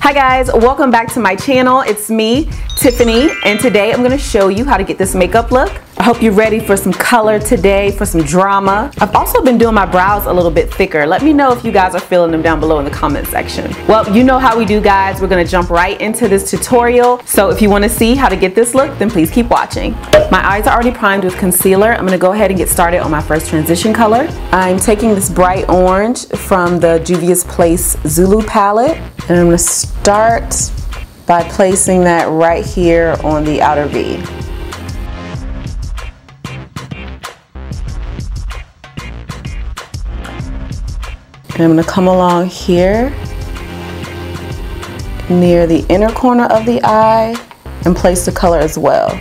Hi guys, welcome back to my channel. It's me, Tiffany, and today I'm gonna show you how to get this makeup look. I hope you're ready for some color today, for some drama. I've also been doing my brows a little bit thicker. Let me know if you guys are feeling them down below in the comment section. Well, you know how we do, guys. We're gonna jump right into this tutorial. So if you wanna see how to get this look, then please keep watching. My eyes are already primed with concealer. I'm gonna go ahead and get started on my first transition color. I'm taking this bright orange from the Juvia's Place Zulu palette, and I'm gonna start by placing that right here on the outer V. And I'm going to come along here near the inner corner of the eye and place the color as well.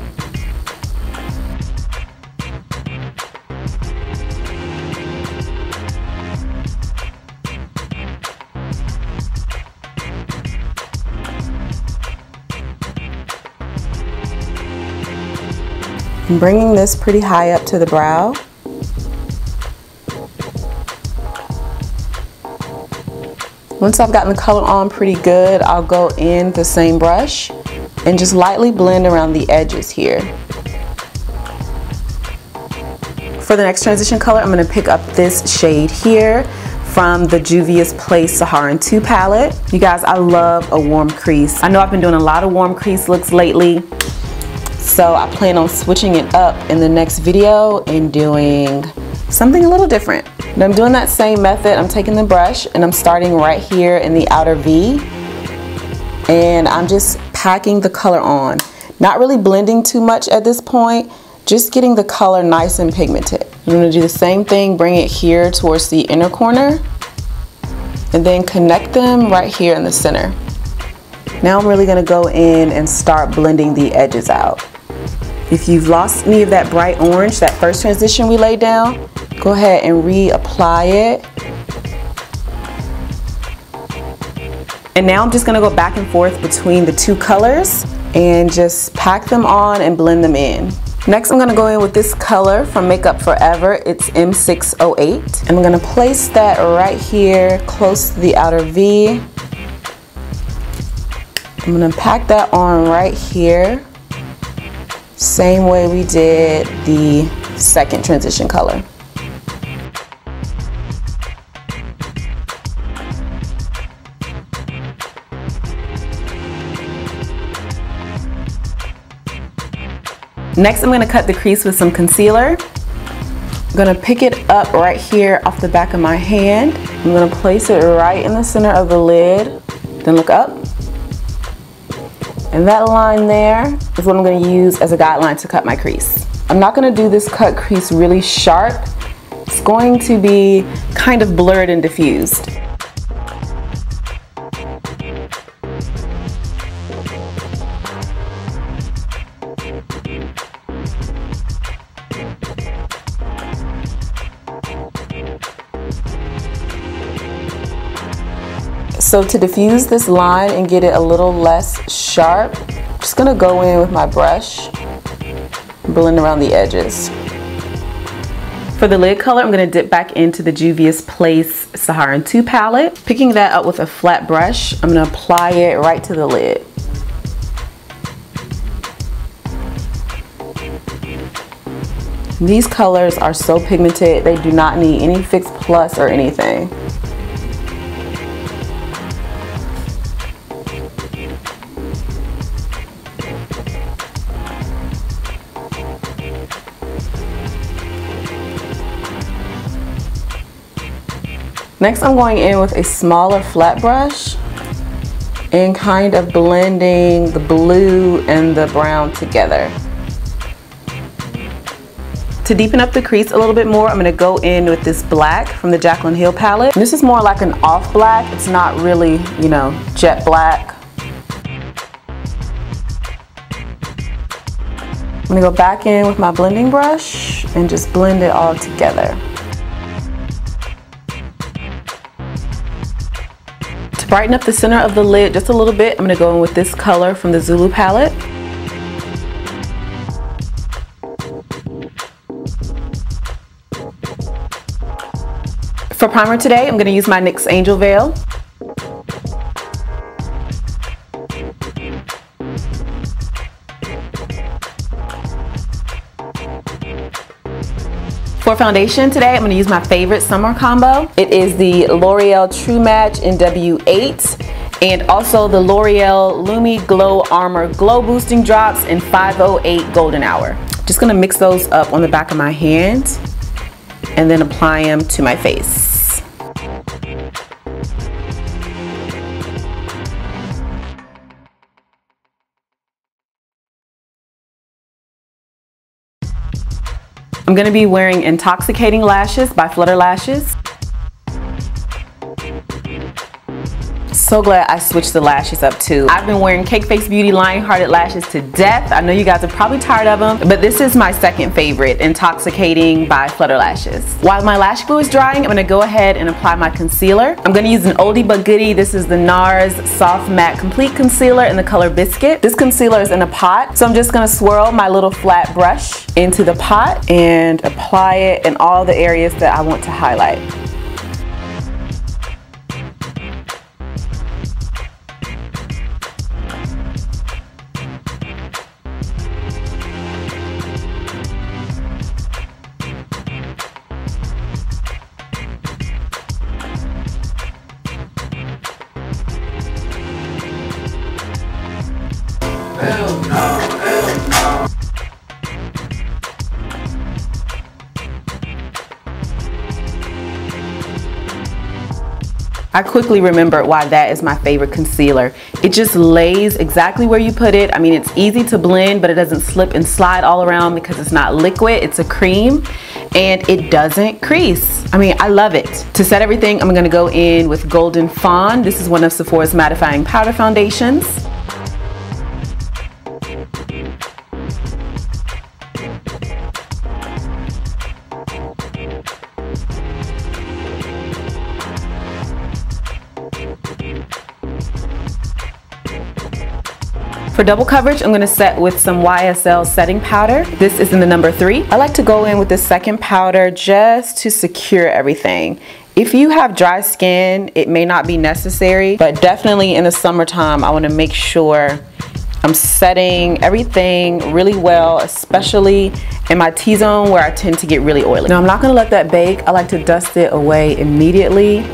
I'm bringing this pretty high up to the brow. Once I've gotten the color on pretty good, I'll go in the same brush and just lightly blend around the edges here. For the next transition color, I'm going to pick up this shade here from the Juvia's Place Sarahan 2 palette. You guys, I love a warm crease. I know I've been doing a lot of warm crease looks lately, so I plan on switching it up in the next video and doing something a little different. But I'm doing that same method. I'm taking the brush and I'm starting right here in the outer V, and I'm just packing the color on. Not really blending too much at this point, just getting the color nice and pigmented. I'm gonna do the same thing, bring it here towards the inner corner, and then connect them right here in the center. Now I'm really gonna go in and start blending the edges out. If you've lost any of that bright orange, that first transition we laid down, go ahead and reapply it. And now I'm just gonna go back and forth between the two colors and just pack them on and blend them in. Next, I'm gonna go in with this color from MakeupForever. It's M608. And I'm gonna place that right here close to the outer V. I'm gonna pack that on right here. Same way we did the second transition color. Next, I'm gonna cut the crease with some concealer. I'm gonna pick it up right here off the back of my hand. I'm gonna place it right in the center of the lid, then look up. And that line there is what I'm going to use as a guideline to cut my crease. I'm not going to do this cut crease really sharp. It's going to be kind of blurred and diffused. So to diffuse this line and get it a little less sharp, I'm just gonna go in with my brush, blend around the edges. For the lid color, I'm gonna dip back into the Juvia's Place Sarahan 2 palette. Picking that up with a flat brush, I'm gonna apply it right to the lid. These colors are so pigmented, they do not need any Fix Plus or anything. Next, I'm going in with a smaller flat brush and kind of blending the blue and the brown together. To deepen up the crease a little bit more, I'm going to go in with this black from the Jaclyn Hill palette. This is more like an off black. It's not really, you know, jet black. I'm going to go back in with my blending brush and just blend it all together. To brighten up the center of the lid just a little bit, I'm going to go in with this color from the Zulu palette. For primer today, I'm going to use my NYX Angel Veil. For foundation today, I'm going to use my favorite summer combo. It is the Loreal True Match in W8 and also the Loreal Lumi Glow Armour Glow Boosting Drops in 508 Golden Hour. Just going to mix those up on the back of my hand and then apply them to my face. I'm going to be wearing Intoxicating lashes by Flutter Lashes. So glad I switched the lashes up too. I've been wearing Cake Face Beauty Lion-Hearted lashes to death. I know you guys are probably tired of them, but this is my second favorite, Intoxicating by Flutter Lashes. While my lash glue is drying, I'm going to go ahead and apply my concealer. I'm going to use an oldie but goodie. This is the NARS Soft Matte Complete Concealer in the color Biscuit. This concealer is in a pot, so I'm just going to swirl my little flat brush into the pot and apply it in all the areas that I want to highlight. I quickly remembered why that is my favorite concealer. It just lays exactly where you put it. I mean, it's easy to blend, but it doesn't slip and slide all around because it's not liquid, it's a cream, and it doesn't crease. I mean, I love it. To set everything, I'm gonna go in with Golden Fawn. This is one of Sephora's mattifying powder foundations. For double coverage, I'm going to set with some YSL Setting Powder. This is in the number 3. I like to go in with the second powder just to secure everything. If you have dry skin, it may not be necessary, but definitely in the summertime, I want to make sure I'm setting everything really well, especially in my T-zone where I tend to get really oily. Now, I'm not going to let that bake. I like to dust it away immediately.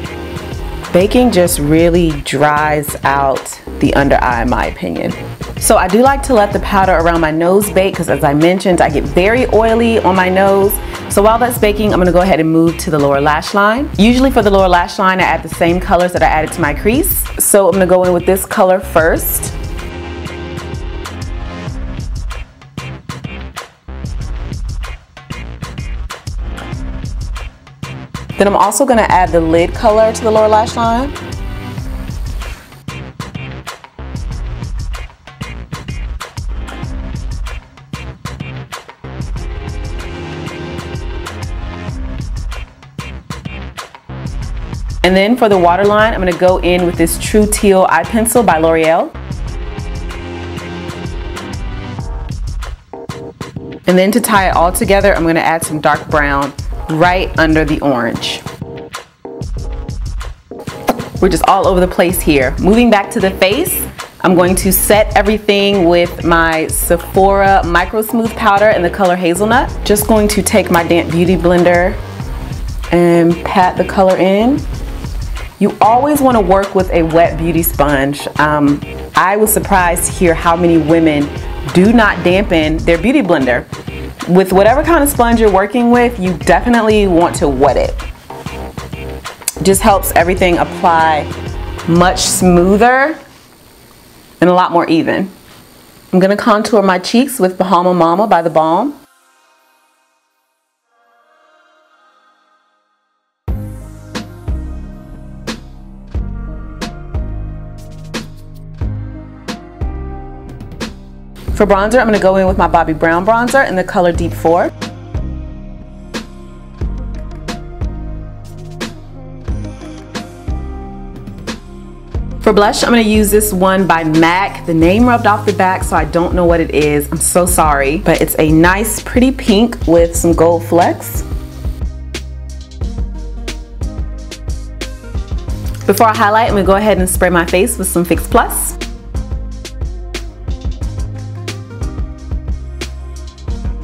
Baking just really dries out the under eye in my opinion. So I do like to let the powder around my nose bake because, as I mentioned, I get very oily on my nose. So while that's baking, I'm going to go ahead and move to the lower lash line. Usually for the lower lash line, I add the same colors that I added to my crease. So I'm going to go in with this color first. Then I'm also going to add the lid color to the lower lash line. And then for the waterline, I'm going to go in with this True Teal Eye Pencil by Loreal. And then to tie it all together, I'm going to add some dark brown right under the orange. We're just all over the place here. Moving back to the face, I'm going to set everything with my Sephora MicroSmooth powder in the color Hazelnut. Just going to take my damp beauty blender and pat the color in. You always want to work with a wet beauty sponge. I was surprised to hear how many women do not dampen their beauty blender. With whatever kind of sponge you're working with, you definitely want to wet it. Just helps everything apply much smoother and a lot more even. I'm going to contour my cheeks with Bahama Mama by TheBalm. For bronzer, I'm going to go in with my Bobbie Brown bronzer in the color Deep 4. For blush, I'm going to use this one by MAC. The name rubbed off the back, so I don't know what it is. I'm so sorry, but it's a nice, pretty pink with some gold flecks. Before I highlight, I'm going to go ahead and spray my face with some Fix Plus.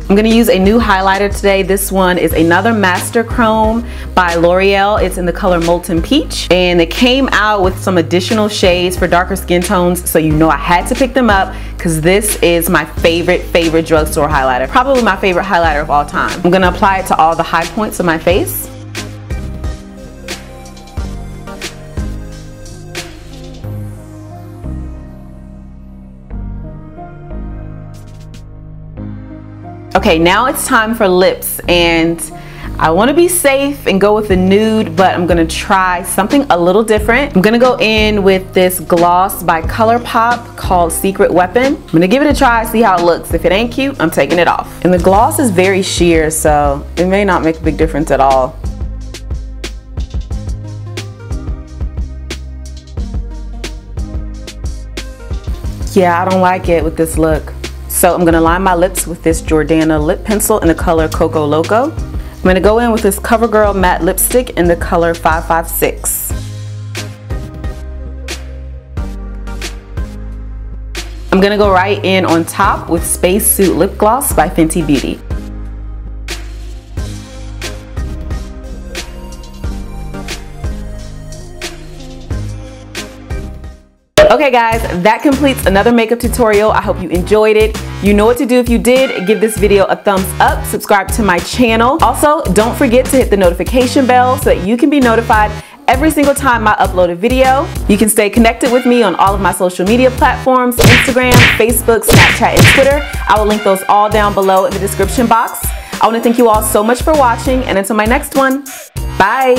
I'm gonna use a new highlighter today. This one is another Master Chrome by Loreal. It's in the color Molten Peach, and they came out with some additional shades for darker skin tones, so you know I had to pick them up because this is my favorite drugstore highlighter. Probably my favorite highlighter of all time. I'm gonna apply it to all the high points of my face. Okay, now it's time for lips, and I want to be safe and go with the nude, but I'm going to try something a little different. I'm going to go in with this gloss by Colourpop called Secret Weapon. I'm going to give it a try, see how it looks. If it ain't cute, I'm taking it off. And the gloss is very sheer, so it may not make a big difference at all. Yeah, I don't like it with this look. So I'm gonna line my lips with this Jordana lip pencil in the color Coco Loco. I'm gonna go in with this CoverGirl matte lipstick in the color 556. I'm gonna go right in on top with Spacesuit lip gloss by Fenty Beauty. Okay guys, that completes another makeup tutorial. I hope you enjoyed it. You know what to do if you did. Give this video a thumbs up, subscribe to my channel. Also, don't forget to hit the notification bell so that you can be notified every single time I upload a video. You can stay connected with me on all of my social media platforms, Instagram, Facebook, Snapchat, and Twitter. I will link those all down below in the description box. I want to thank you all so much for watching, and until my next one, bye!